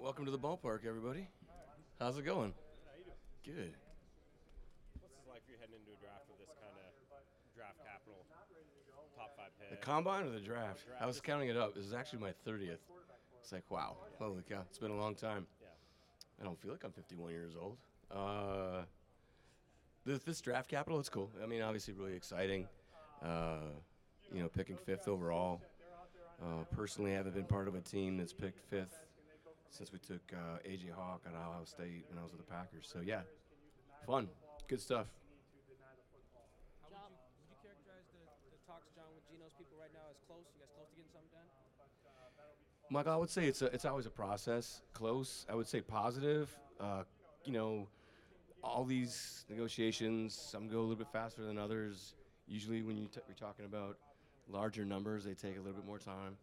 Welcome to the ballpark, everybody. How's it going? Good. What's it like for you heading into a draft with this kind of draft capital, top 5 The pick? combine or the draft? I was counting it up. This is actually my 30th. It's like, wow, holy cow. It's been a long time. Yeah. I don't feel like I'm 51 years old. This draft capital, it's cool. I mean, obviously really exciting. Picking fifth overall. Personally, I haven't been part of a team that's picked fifth since we took A.J. Hawk out of Ohio State when I was with the Packers. So, yeah, fun. Good stuff. John, would you characterize the talks, John, with Geno's people right now as close? You guys close to getting something done? Michael, I would say it's always a process. Close. I would say positive. All these negotiations, some go a little bit faster than others. Usually when you're talking about larger numbers, they take a little bit more time.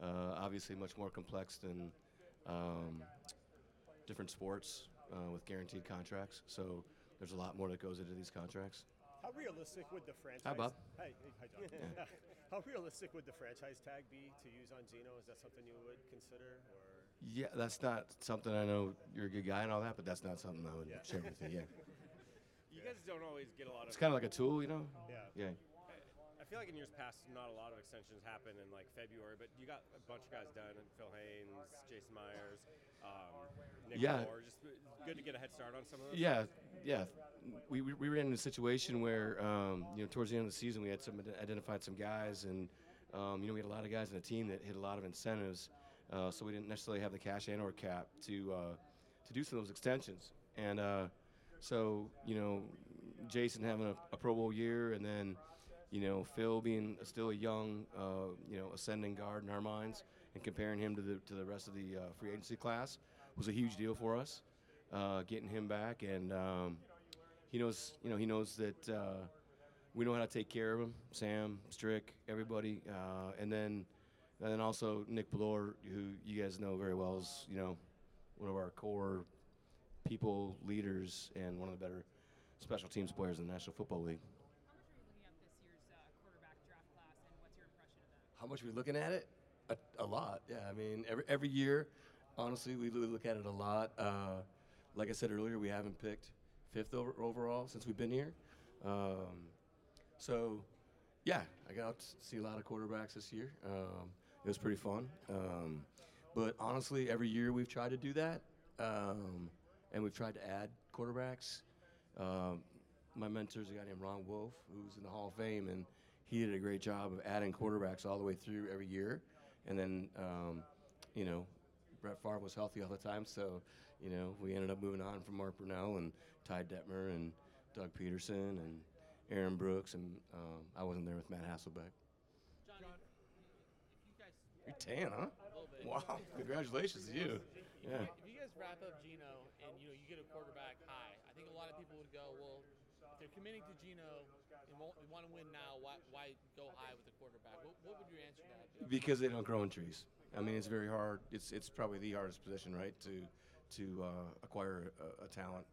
Obviously much more complex than different sports with guaranteed contracts. So there's a lot more that goes into these contracts. How realistic would the franchise? Hi, Bob. Hi, John. How realistic would the franchise tag be to use on Geno? Is that something you would consider, or? Yeah, that's not something. I know you're a good guy and all that, but that's not something I would share with you. Yeah. You guys don't always get a lot of. It's kind of like a tool, you know? Yeah. Yeah. I feel like in years past, not a lot of extensions happen in like February, but you got a bunch of guys done. Phil Haynes, Jason Myers, Nick Moore. Just good to get a head start on some of those. Yeah. We ran into a situation where towards the end of the season we had identified some guys, and we had a lot of guys in the team that hit a lot of incentives, so we didn't necessarily have the cash and or cap to do some of those extensions. And so Jason having a Pro Bowl year, and then Phil being still a young, ascending guard in our minds, and comparing him to the rest of the free agency class was a huge deal for us. Getting him back, and he knows that we know how to take care of him. Sam, Strick, everybody, and then also Nick Ballore, who you guys know very well, is one of our core people, leaders, and one of the better special teams players in the National Football League. How much are we looking at it? A lot, yeah. I mean, every year, honestly, we look at it a lot. Like I said earlier, we haven't picked fifth overall since we've been here. So, yeah, I got to see a lot of quarterbacks this year. It was pretty fun. But honestly, every year we've tried to do that, and we've tried to add quarterbacks. My mentor's a guy named Ron Wolf, who's in the Hall of Fame, and he did a great job of adding quarterbacks all the way through every year. And then, Brett Favre was healthy all the time, so, we ended up moving on from Mark Brunell and Ty Detmer and Doug Peterson and Aaron Brooks, and I wasn't there with Matt Hasselbeck. John, if you guys... You're tan, huh? A little bit. Wow, congratulations to you. Yeah. If you guys wrap up Geno and, you get a quarterback high, I think a lot of people would go, well, if they're committing to Geno and want to win now, why go high with the quarterback? What would your answer to that be? Because they don't grow in trees. I mean, it's very hard. It's probably the hardest position, right, to acquire a talent,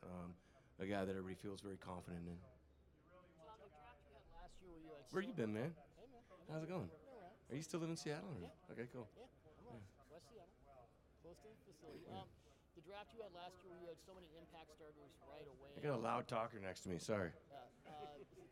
a guy that everybody feels very confident in. John, the draft you had last year where you had Where you been, man? Hey, man. How's it going? Are you still living in Seattle? Or? Yeah. Okay, cool. Yeah, I'm right. West Seattle. Close to the facility. The draft you had last year where you had so many impact starters right away. I got a loud talker next to me. Sorry.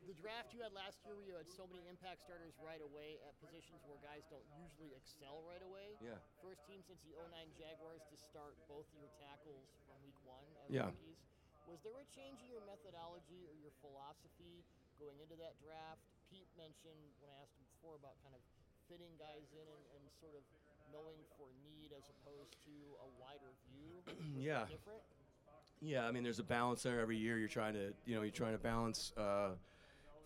The draft you had last year where you had so many impact starters right away at positions where guys don't usually excel right away. Yeah. First team since the 09 Jaguars to start both your tackles from week one as Yeah. rookies. Was there a change in your methodology or your philosophy going into that draft? Pete mentioned when I asked him before about kind of fitting guys in and sort of knowing for need as opposed to a wider view. Was Yeah. that different? Yeah, I mean, there's a balance there every year. You're trying to balance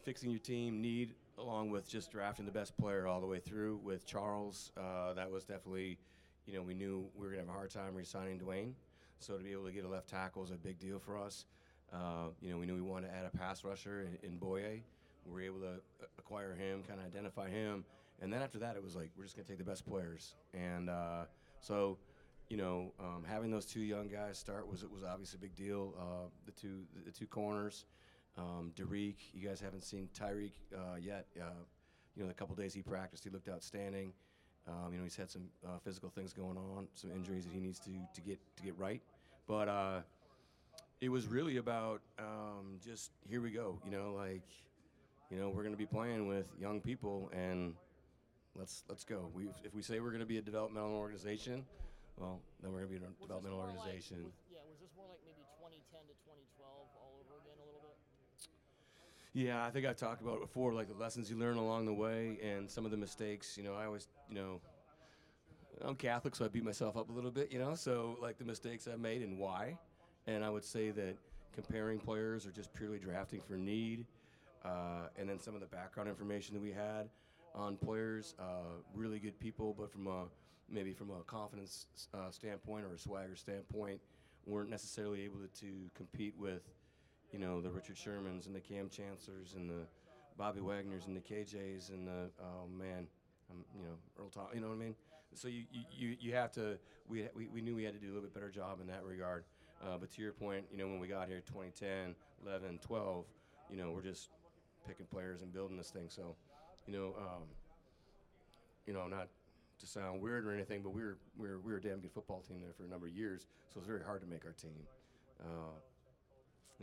fixing your team need along with just drafting the best player all the way through. With Charles, that was definitely, we knew we were gonna have a hard time re-signing Dwayne, so to be able to get a left tackle is a big deal for us. We knew we wanted to add a pass rusher in Boye. We were able to acquire him, kind of identify him, and then after that, it was like we're just gonna take the best players. And so, having those two young guys start was obviously a big deal. The two corners, Derek. You guys haven't seen Tyreek yet. The couple days he practiced, he looked outstanding. He's had some physical things going on, some injuries that he needs to get right. But it was really about just here we go. We're going to be playing with young people, and let's go. If we say we're going to be a developmental organization, well, then we're going to be a developmental organization. Was this more like maybe 2010 to 2012 all over again a little bit? Yeah, I think I've talked about it before, like the lessons you learn along the way and some of the mistakes. I always, I'm Catholic, so I beat myself up a little bit, so like the mistakes I've made and why. And I would say that comparing players or just purely drafting for need, and then some of the background information that we had on players, really good people, but maybe from a confidence standpoint or a swagger standpoint, weren't necessarily able to compete with, the Richard Shermans and the Cam Chancellors and the Bobby Wagners and the KJs and the Earl Tom. You know what I mean? So you have to. We knew we had to do a little bit better job in that regard. But to your point, when we got here 2010, 11, 12, we're just picking players and building this thing. So, not to sound weird or anything, but we were a damn good football team there for a number of years. So it's very hard to make our team.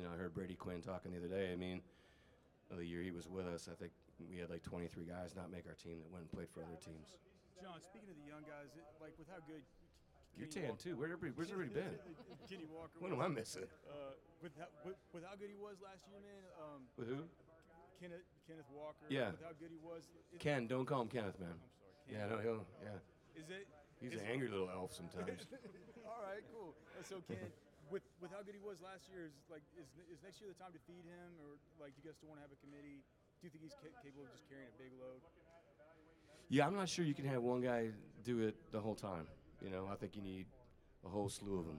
I heard Brady Quinn talking the other day. I mean, the year he was with us, I think we had like 23 guys not make our team that went and played for other teams. John, speaking of the young guys, with how good you're tan too. Where's everybody been? Kenny Walker. What am I missing? With how good he was last year, man. With who? Kenneth Walker. Yeah. With how good he was. Ken, don't call him Kenneth, man. I'm sorry. Ken. Yeah, no, yeah. He's an angry little elf sometimes. All right, cool. So Ken, with how good he was last year, is next year the time to feed him, or do you guys still want to have a committee? Do you think he's capable of just carrying a big load? Yeah, I'm not sure you can have one guy do it the whole time. I think you need a whole slew of them.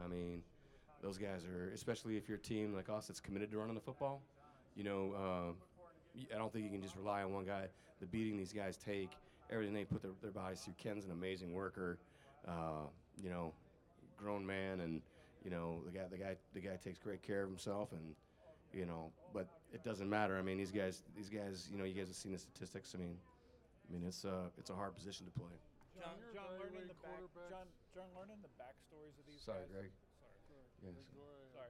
I mean, those guys are, especially if you're a team like us that's committed to running the football, I don't think you can just rely on one guy. The beating these guys take, everything they put their bodies through. Ken's an amazing worker, grown man, and the guy takes great care of himself, and but it doesn't matter. I mean, these guys, you guys have seen the statistics. I mean, it's a hard position to play. John, learning the backstories of these Sorry, guys. Greg. Yes. Sorry.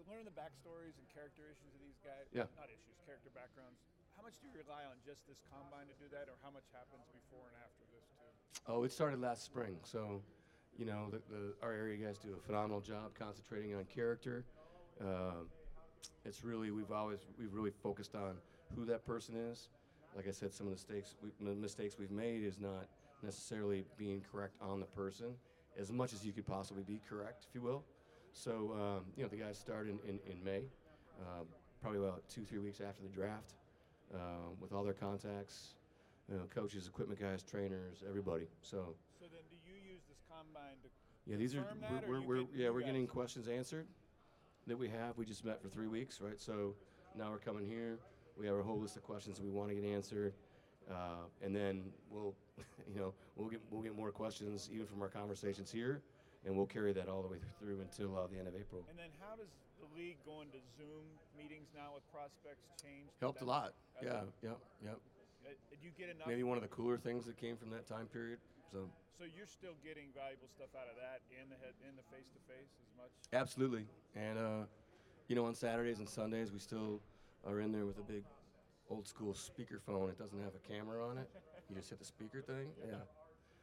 Learning the backstories and character issues of these guys. Yeah. Not issues, character backgrounds. How much do you rely on just this combine to do that, or how much happens before and after this too? Oh, it started last spring. So, our area guys do a phenomenal job concentrating on character. It's really we've really focused on who that person is. Like I said, some of the mistakes we've made is not necessarily being correct on the person as much as you could possibly be correct, if you will. So, the guys start in May, probably about 2-3 weeks after the draft, with all their contacts, coaches, equipment guys, trainers, everybody. So then do you use this combine to we're getting questions answered that we have. We just met for 3 weeks, right? So now we're coming here. We have a whole list of questions we want to get answered, and then we'll get more questions even from our conversations here, and we'll carry that all the way through until the end of April. And then how does the league going to Zoom meetings now with prospects change? Helped a lot. Yeah. Do you get enough? Maybe one of the cooler things that came from that time period. So you're still getting valuable stuff out of that in the face-to-face as much? Absolutely. And on Saturdays and Sundays we still are in there with a big old school speakerphone. It doesn't have a camera on it. You just hit the speaker thing. Yeah.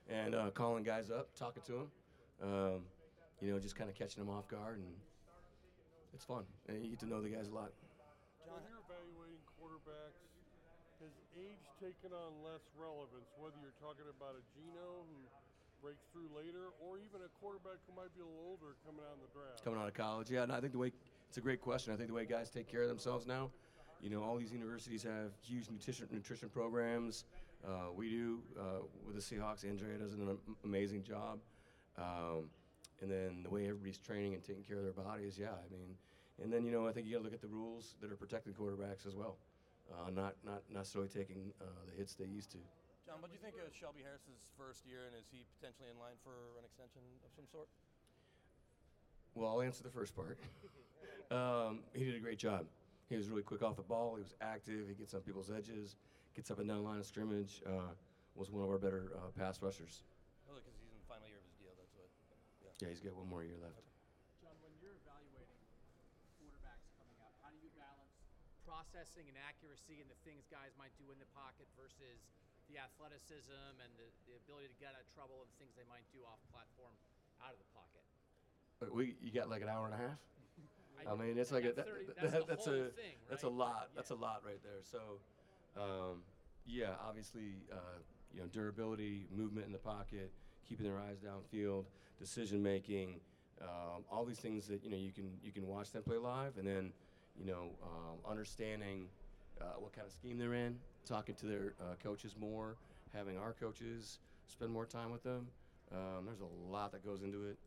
And calling guys up, talking to them, just kind of catching them off guard, and it's fun. And you get to know the guys a lot. When you're evaluating quarterbacks, has age taken on less relevance, whether you're talking about a Geno who breaks through later, or even a quarterback who might be a little older coming out in the draft? Coming out of college, yeah. And I think it's a great question. I think the way guys take care of themselves now, all these universities have huge nutrition programs. We do with the Seahawks. Andrea does an amazing job. And then the way everybody's training and taking care of their bodies, yeah. I mean, and then I think you got to look at the rules that are protecting quarterbacks as well, not necessarily taking the hits they used to. John, what do you think of Shelby Harris's first year, and is he potentially in line for an extension of some sort? Well, I'll answer the first part. He did a great job. He was really quick off the ball. He was active. He gets on people's edges, gets up and down the line of scrimmage. was one of our better pass rushers. Oh, because he's in the final year of his deal. That's what. Yeah, he's got one more year left. John, when you're evaluating quarterbacks coming up, how do you balance processing and accuracy and the things guys might do in the pocket versus the athleticism and the ability to get out of trouble and things they might do off platform out of the pocket? You got like an hour and a half. I mean, it's like that's that's the a whole thing, that's right? a lot. Yeah. That's a lot right there. So, yeah, obviously, durability, movement in the pocket, keeping their eyes downfield, decision making, all these things that you can watch them play live, and then understanding what kind of scheme they're in, talking to their coaches more, having our coaches spend more time with them. There's a lot that goes into it.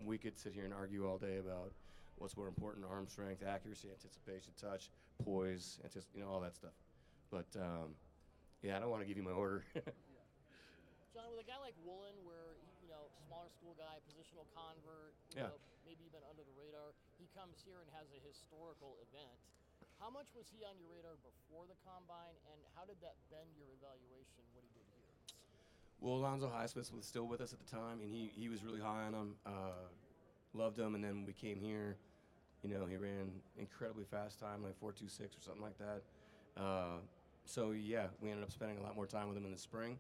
We could sit here and argue all day about what's more important: arm strength, accuracy, anticipation, touch, poise, and just all that stuff. But yeah, I don't want to give you my order. John, with a guy like Woolen, where smaller school guy, positional convert, Yeah. maybe even under the radar, he comes here and has a historical event. How much was he on your radar before the combine, and how did that bend your evaluation what he did here? Well, Alonzo Highsmith was still with us at the time, and he was really high on him. Loved him, and then when we came here, he ran incredibly fast time, like 4.26 or something like that. So yeah, we ended up spending a lot more time with him in the spring.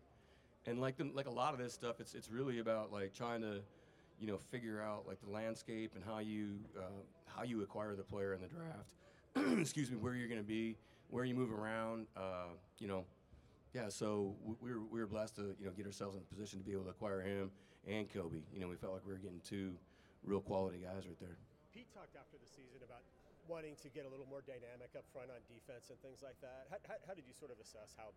And like a lot of this stuff, it's really about like trying to, figure out like the landscape and how you acquire the player in the draft. Excuse me, where you're going to be, where you move around. Yeah. So we were blessed to get ourselves in a position to be able to acquire him and Kobe. We felt like we were getting two real quality guys right there. Pete talked after the season about wanting to get a little more dynamic up front on defense and things like that. How did you sort of assess how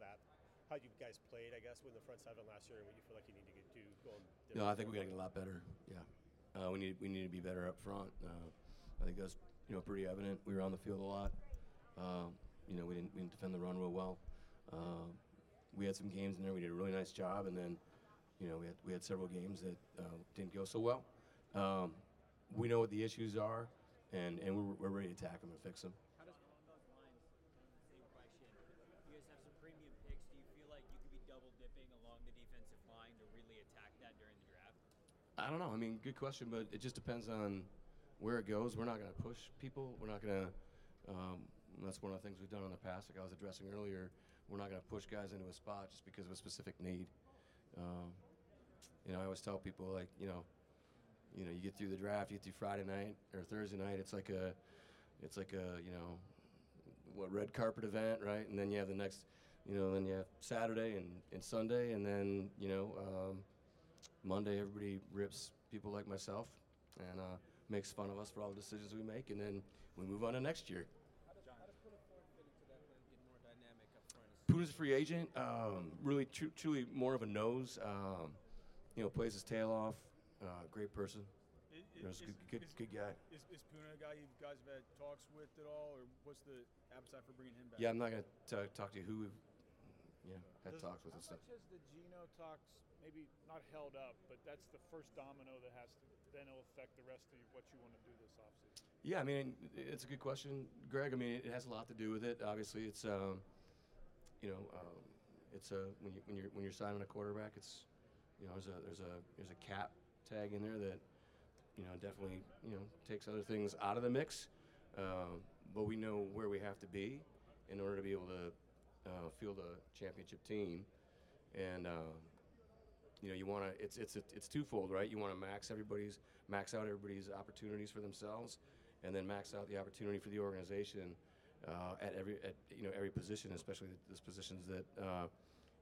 you guys played, I guess, with the front seven last year, and what you feel like you need to do going different? No, I think we got to get a lot better. Yeah, we need to be better up front. I think that's pretty evident. We were on the field a lot. We didn't defend the run real well. We had some games in there we did a really nice job, and then we had several games that didn't go so well. We know what the issues are, and we're ready to attack them and fix them. How does along those lines, same question, you guys have some premium picks. Do you feel like you could be double dipping along the defensive line to really attack that during the draft? I don't know. I mean, good question, but it just depends on where it goes. We're not going to push people. We're not going to that's one of the things we've done in the past, like I was addressing earlier. We're not going to push guys into a spot just because of a specific need. I always tell people, like, you get through the draft, you get through Friday night or Thursday night. It's like a red carpet event, right? And then you have the next, then you have Saturday and Sunday, and then Monday everybody rips people like myself and makes fun of us for all the decisions we make, and then we move on to next year. How does Puna fit into that plan, get more dynamic up front? Puna's a free agent, really truly more of a nose. Plays his tail off. Great person. Good guy. Is Puna a guy you guys have had talks with at all, or what's the appetite for bringing him back? Yeah, I'm not going to talk to you who we've had talks with and How stuff. much has the Geno talks maybe not held up, but that's the first domino that has to then it'll affect the rest of what you want to do this offseason? Yeah, I mean, it's a good question, Greg. I mean, it has a lot to do with it. Obviously, it's it's when you're signing a quarterback, it's there's a cap tag in there that definitely takes other things out of the mix. But we know where we have to be in order to be able to field a championship team, and you want to. It's twofold, right? You want to max out everybody's opportunities for themselves, and then max out the opportunity for the organization at every position, especially those positions that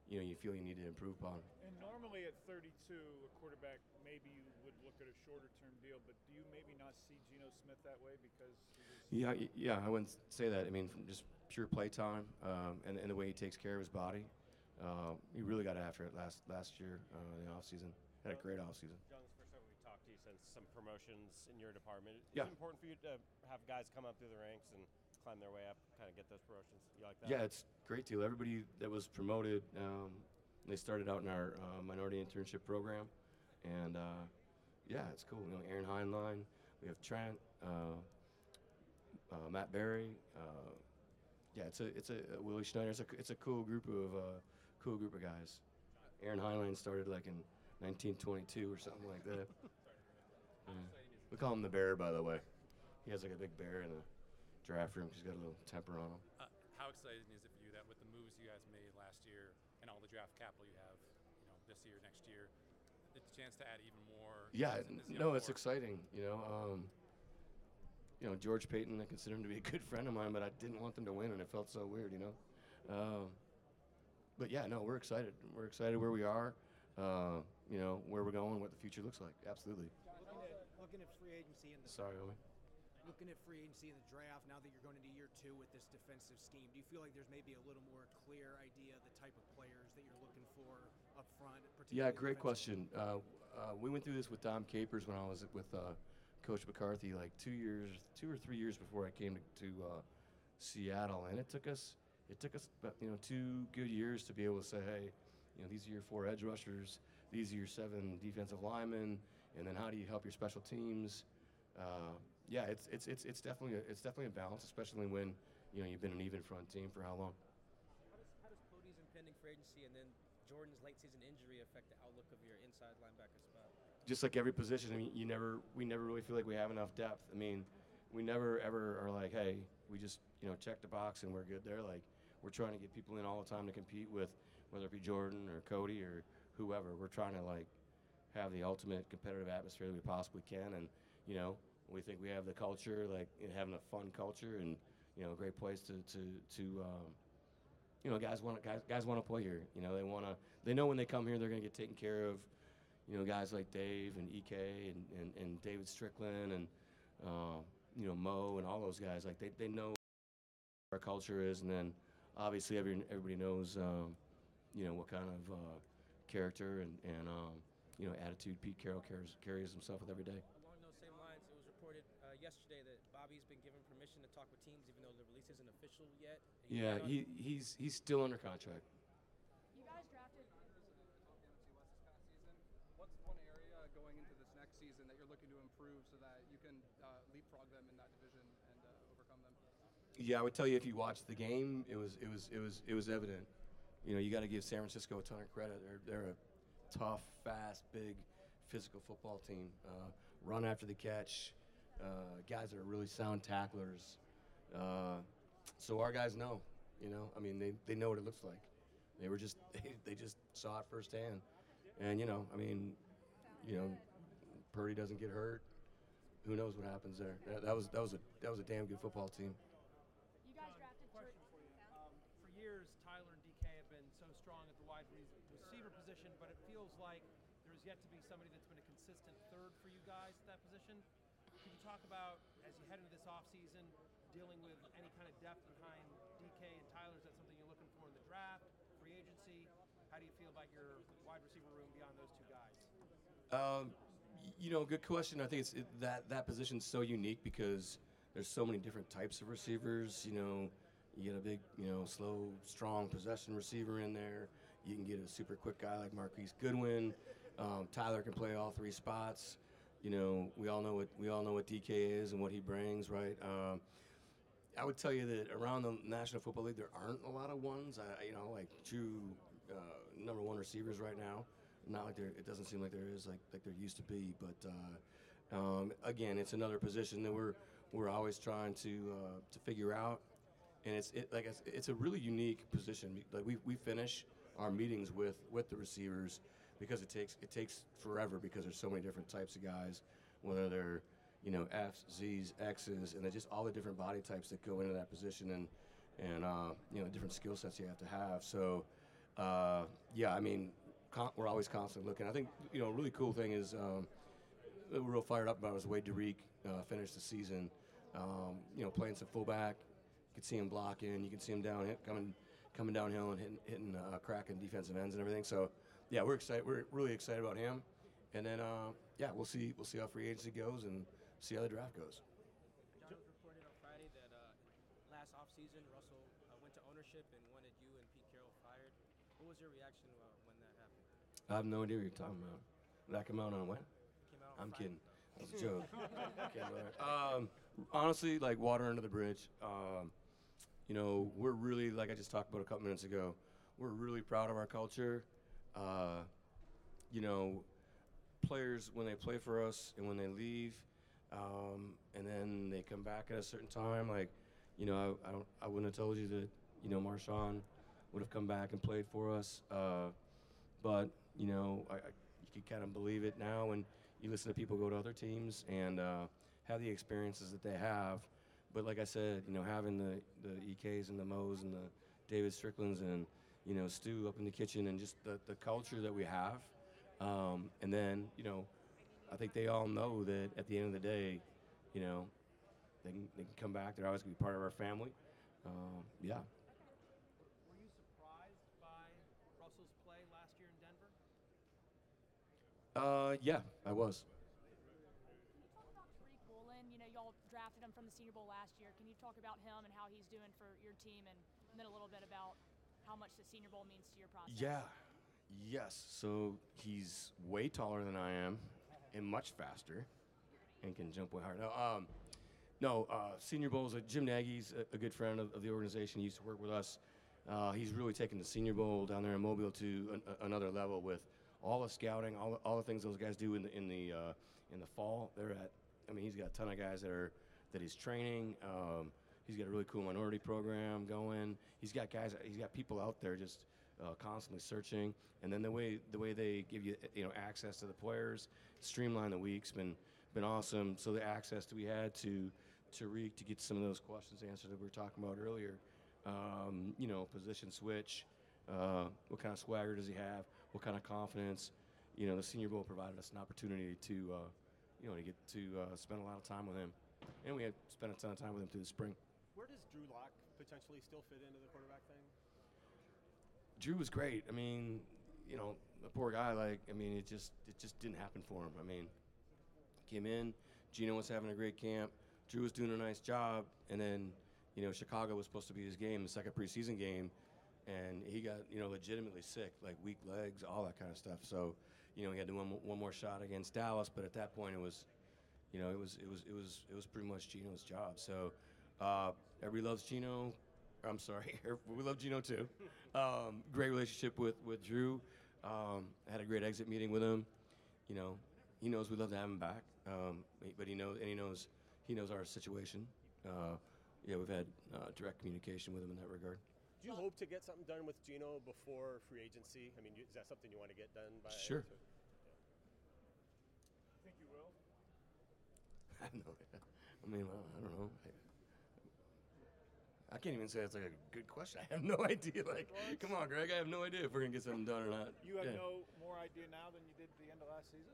you feel you need to improve upon. And normally at 32, a quarterback, maybe you would look at a shorter-term deal, but do you maybe not see Geno Smith that way because he was Yeah, I wouldn't say that. I mean, from just pure play time and the way he takes care of his body, he really got after it last year in the offseason. Had a great offseason. John, this is the first time we've talked to you since some promotions in your department. Is Yeah. it important for you to have guys come up through the ranks and climb their way up, kind of get those promotions? You like that? Yeah, it's a great deal. Everybody that was promoted, they started out in our minority internship program, and yeah, it's cool. Aaron Heinlein, we have Trent, Matt Berry. Yeah, it's a Willie Schneider. It's a cool group of cool group of guys. Aaron Heinlein started like in 1922 or something like that. Yeah. We call him the Bear, by the way. He has like a big bear in the draft room 'cause he's got a little temper on him. How exciting is it for you that with the moves you guys made last year and all the draft capital you have, this year, next year, it's a chance to add even more? Yeah, in this young no, it's core? exciting. George Payton, I consider him to be a good friend of mine, but I didn't want them to win, and it felt so weird. But yeah, no, we're excited. We're excited where we are, where we're going, what the future looks like. Absolutely. Looking at free agency in the Sorry, homie. looking at free agency in the draft now that you're going into year 2 with this defensive scheme, do you feel like there's maybe a little more clear idea of the type of players that you're looking for up front? Yeah, great question. We went through this with Dom Capers when I was with Coach McCarthy, like 2 or 3 years before I came to Seattle, and it took us about 2 good years to be able to say, hey, these are your 4 edge rushers, these are your 7 defensive linemen, and then how do you help your special teams? Yeah, it's definitely a balance, especially when you've been an even front team for how long. How does Cody's impending free agency and then Jordan's late season injury affect the outlook of your inside linebacker spot? Just like every position, I mean, we never really feel like we have enough depth. I mean, we never ever are like, hey, we just check the box and we're good there. Like, we're trying to get people in all the time to compete with, whether it be Jordan or Cody or whoever. We're trying to like have the ultimate competitive atmosphere that we possibly can, and we think we have the culture, like having a fun culture, and a great place to guys want to play here. They know when they come here they're going to get taken care of. Guys like Dave and EK and David Strickland and Mo and all those guys, like they know what our culture is, and then obviously everybody knows what kind of character and attitude Pete Carroll carries himself with every day. Along those same lines, it was reported yesterday that Bobby's been given permission to talk with teams, even though the release isn't official yet. Yeah, he's still under contract. You guys drafted. What's one area going into this next season that you're looking to improve so that you can leapfrog them in that division and overcome them? Yeah, I would tell you if you watched the game, it was evident. You got to give San Francisco a ton of credit. They're a tough, fast, big, physical football team. Run after the catch, guys that are really sound tacklers. So our guys know. They know what it looks like. They just saw it firsthand. And Purdy doesn't get hurt. Who knows what happens there? That was a damn good football team. You guys drafted For years, Tyler and DK have been so strong at the wide receiver position, but it feels like there's yet to be somebody that's been a consistent third for you guys at that position. Could you talk about, as you head into this offseason, dealing with any kind of depth behind DK and Tyler? Is that something you're looking for in the draft, free agency? How do you feel about your wide receiver room beyond those two guys? Good question. I think that position's so unique because there's so many different types of receivers. You get a big, slow, strong possession receiver in there. You can get a super quick guy like Marquise Goodwin. Tyler can play all 3 spots. We all know what DK is and what he brings, right? I would tell you that around the National Football League, there aren't a lot of ones, like true number 1 receivers right now. Not like it doesn't seem like there is like there used to be, but again, it's another position that we're always trying to figure out, and it's a really unique position. Like we finish our meetings with the receivers because it takes forever because there's so many different types of guys, whether they're F's, Z's, X's, and they're just all the different body types that go into that position, and different skill sets you have to have. So we're always constantly looking. I think a really cool thing is we're real fired up about was the way Derek finished the season. Playing some fullback, you can see him blocking, you can see him coming downhill and hitting cracking defensive ends and everything. So yeah, we're excited. We're really excited about him. And then we'll see how free agency goes and see how the draft goes. John was reported on Friday that last offseason Russell went to ownership and wanted you and Pete Carroll fired. What was your reaction when that happened? I have no idea what you're talking about. That came out on when? Came out I'm on Friday. kidding. That's a joke. Honestly, like water under the bridge. We're really, like I just talked about a couple minutes ago, we're really proud of our culture. You know, players when they play for us and when they leave, and then they come back at a certain time. Like, you know, I wouldn't have told you that, you know, Marshawn would have come back and played for us. But you know, you can kind of believe it now when you listen to people go to other teams and have the experiences that they have. But like I said, you know, having the EKs and the Moes and the David Stricklands and, you know, Stu up in the kitchen and just the culture that we have. And then, you know, I think they all know that at the end of the day, you know, they can come back. They're always going to be part of our family. Yeah. Were you surprised by Russell's play last year in Denver? Yeah, I was. Can you talk about Tariq Woolen? You know, y'all drafted him from the Senior Bowl last year. Can you talk about him and how he's doing for your team, and then a little bit about how much the Senior Bowl means to your process? Yeah. Yes. So he's way taller than I am and much faster and can jump way hard. No, Senior Bowl is Jim Nagy's a good friend of the organization. He used to work with us. He's really taken the Senior Bowl down there in Mobile to another level with all the scouting, all the things those guys do in the fall. He's got a ton of guys that he's training. He's got a really cool minority program going. He's got people out there just constantly searching. And then the way they give you access to the players, streamline the week's been awesome. So the access that we had to Tariq to get some of those questions answered that we were talking about earlier. Position switch. What kind of swagger does he have? What kind of confidence? You know, the Senior Bowl provided us an opportunity to get to spend a lot of time with him, and we had spent a ton of time with him through the spring. Where does Drew Lock potentially still fit into the quarterback thing? Drew was great. I mean, you know, the poor guy. It just didn't happen for him. I mean, came in. Gino was having a great camp. Drew was doing a nice job, and then, you know, Chicago was supposed to be his game, the second preseason game, and he got, you know, legitimately sick, like weak legs, all that kind of stuff. So, you know, he had to win one more shot against Dallas, but at that point it was, you know, it was pretty much Gino's job. So, everybody loves Gino. I'm sorry, we love Gino too. Great relationship with Drew. Had a great exit meeting with him. You know, he knows we love to have him back, but he knows our situation. We've had direct communication with him in that regard. Do you hope to get something done with Gino before free agency? I mean, is that something you want to get done by? Sure. Think you will? I have no idea. I mean, I don't know. I can't even say that's like a good question. I have no idea. Like, come on, Greg. I have no idea if we're gonna get something done or not. You have no more idea now than you did at the end of last season?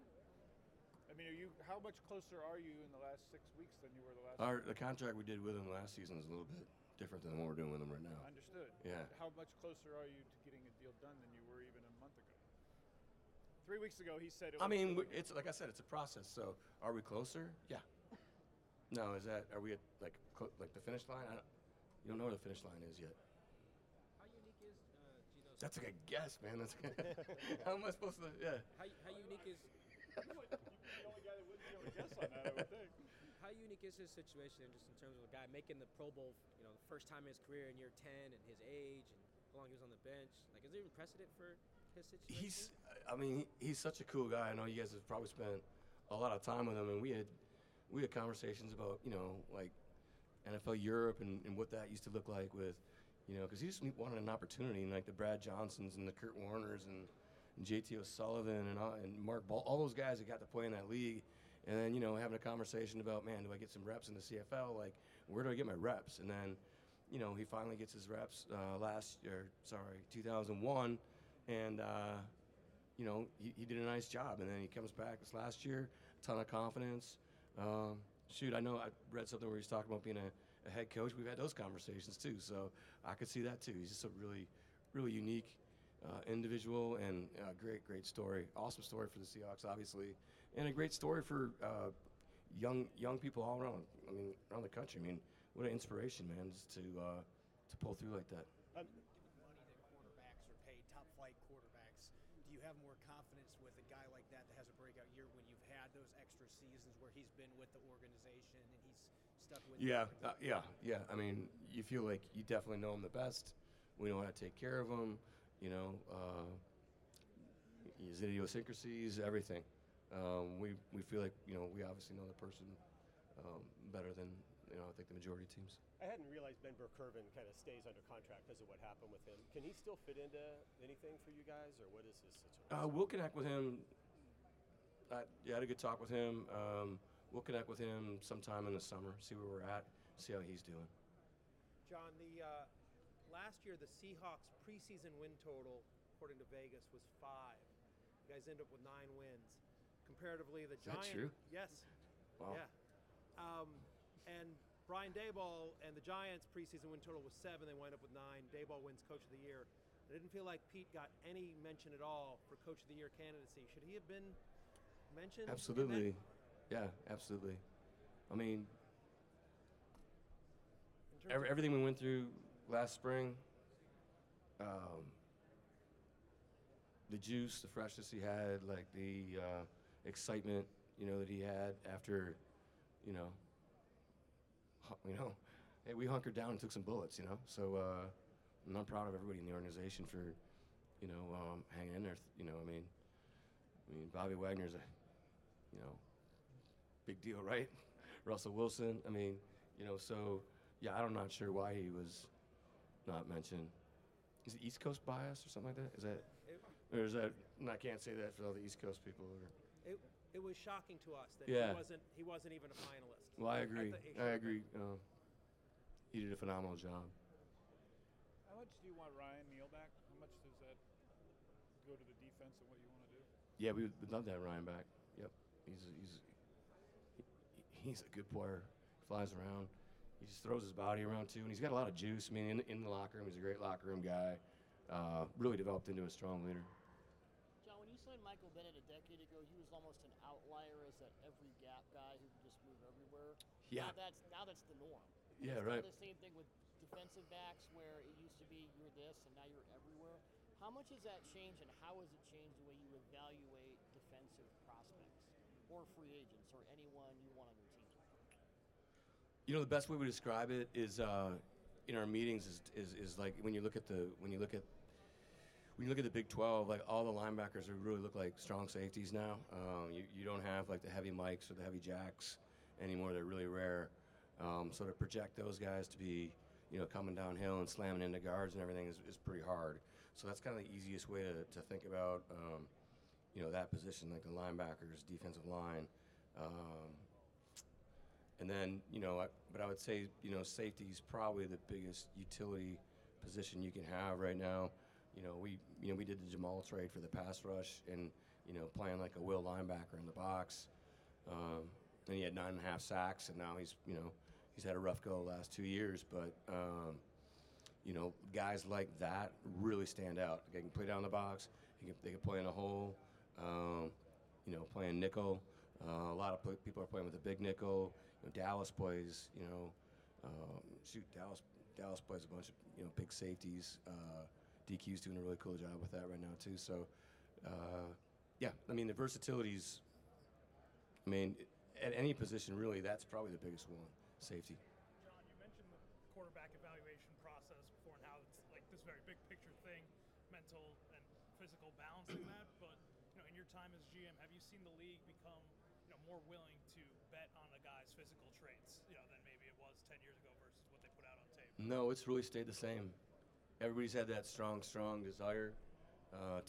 I mean, how much closer are you in the last 6 weeks than you were the last? The contract we did with him last season is a little bit different than what we're doing with him right now. Understood. Yeah. How much closer are you to getting a deal done than you were even a month ago? 3 weeks ago, he said. It's like I said, it's a process. So, are we closer? Yeah. No, are we at like the finish line? You don't know where the finish line is yet. How unique is Gino's? That's like a guess, man. How am I supposed to? Yeah. How unique is? You're the only guy that wouldn't be able to guess on that, I would think. How unique is his situation, just in terms of a guy making the Pro Bowl, you know, the first time in his career in year 10, and his age, and how long he was on the bench? Like, is there even precedent for his situation? He's such a cool guy. I know you guys have probably spent a lot of time with him, and we had conversations about, you know, like NFL Europe and what that used to look like with, you know, because he just wanted an opportunity, and like the Brad Johnsons and the Kurt Warners and JT O'Sullivan and Mark Ball, all those guys that got to play in that league, and then, you know, having a conversation about, man, do I get some reps in the CFL? Like, where do I get my reps? And then, you know, he finally gets his reps 2001, and you know, he did a nice job, and then he comes back this last year, ton of confidence. I know I read something where he's talking about being a head coach. We've had those conversations too, so I could see that too. He's just a really, really unique individual, and great story. Awesome story for the Seahawks, obviously, and a great story for young people all around. I mean, around the country. I mean, what an inspiration, man, just to pull through like that. Money that quarterbacks are paid, top flight quarterbacks. Do you have more confidence with a guy like that has a breakout year when you've had those extra seasons where he's been with the organization and he's stuck with? Yeah. I mean, you feel like you definitely know him the best. We know how to take care of him. his idiosyncrasies, everything. We feel like we obviously know the person better than I think the majority of teams. I hadn't realized Ben Burkervin kind of stays under contract because of what happened with him. Can he still fit into anything for you guys, or what is his situation? We'll connect with him. I had a good talk with him. We'll connect with him sometime in the summer, see where we're at, see how he's doing. John, the last year the Seahawks preseason win total, according to Vegas, was 5. You guys end up with 9 wins. Comparatively, the Giants. Is that true? Yes. Wow. Yeah. And Brian Daboll and the Giants' preseason win total was 7. They wind up with 9. Daboll wins Coach of the Year. I didn't feel like Pete got any mention at all for Coach of the Year candidacy. Should he have been mentioned? Absolutely. Yeah, absolutely. I mean, everything we went through last spring, the juice, the freshness he had, like the excitement, that he had after, hey, we hunkered down and took some bullets, So I'm proud of everybody in the organization for, hanging in there. I mean, Bobby Wagner's a, big deal, right? Russell Wilson. I mean, so yeah, I'm not sure why he was not mentioned. Is it East Coast bias or something like that? Is that, or is that? I can't say that for all the East Coast people. It was shocking to us that he wasn't even a finalist. Well, I agree. I agree. He did a phenomenal job. How much do you want Ryan Neal back? How much does that go to the defense and what you want to do? Yeah, we'd love to have Ryan back. Yep, he's a good player. He flies around. He just throws his body around too, and he's got a lot of juice. I mean, in the locker room, he's a great locker room guy. Really developed into a strong leader. John, when you signed Michael Bennett a decade ago, he was almost an outlier as that every gap guy who could just move everywhere. Yeah. Now that's the norm. Yeah, it's right. Kind of the same thing with defensive backs, where it used to be you're this and now you're everywhere. How much has that changed, and how has it changed the way you evaluate defensive prospects or free agents or anyone you want on your team? The best way we describe it is in our meetings is like when you look at the Big 12, like all the linebackers really look like strong safeties now. You don't have like the heavy Mikes or the heavy Jacks anymore. They're really rare. So to project those guys to be coming downhill and slamming into guards and everything is pretty hard. So that's kind of the easiest way to think about that position, like the linebackers, defensive line. And then, but I would say, safety is probably the biggest utility position you can have right now. We did the Jamal trade for the pass rush and, playing like a will linebacker in the box. And he had 9.5 sacks, and now he's had a rough go the last 2 years. But, guys like that really stand out. They can play down the box. They can play in a hole, playing nickel. A lot of people are playing with a big nickel. Dallas plays, Dallas plays a bunch of, big safeties. DQ's doing a really cool job with that right now, too. So, the versatility's, at any position, really, that's probably the biggest one, safety. John, you mentioned the quarterback evaluation process before and how it's like this very big picture thing, mental and physical balancing that. But, in your time as GM, have you seen the league become, more willing to bet on a guy's physical traits, than maybe it was 10 years ago versus what they put out on tape? No, it's really stayed the same. Everybody's had that strong desire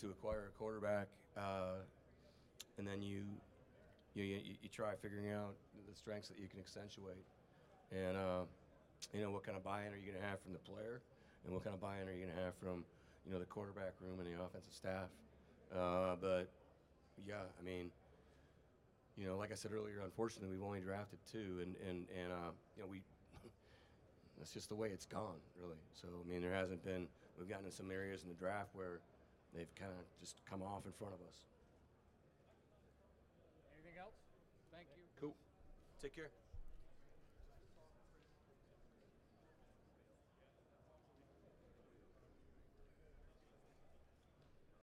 to acquire a quarterback, and then you try figuring out the strengths that you can accentuate, and what kind of buy-in are you going to have from the player, and what kind of buy-in are you going to have from the quarterback room and the offensive staff. But yeah, like I said earlier, unfortunately we've only drafted 2, and we. That's just the way it's gone, really. So, we've gotten in some areas in the draft where they've kind of just come off in front of us. Anything else? Thank you. Cool. Take care.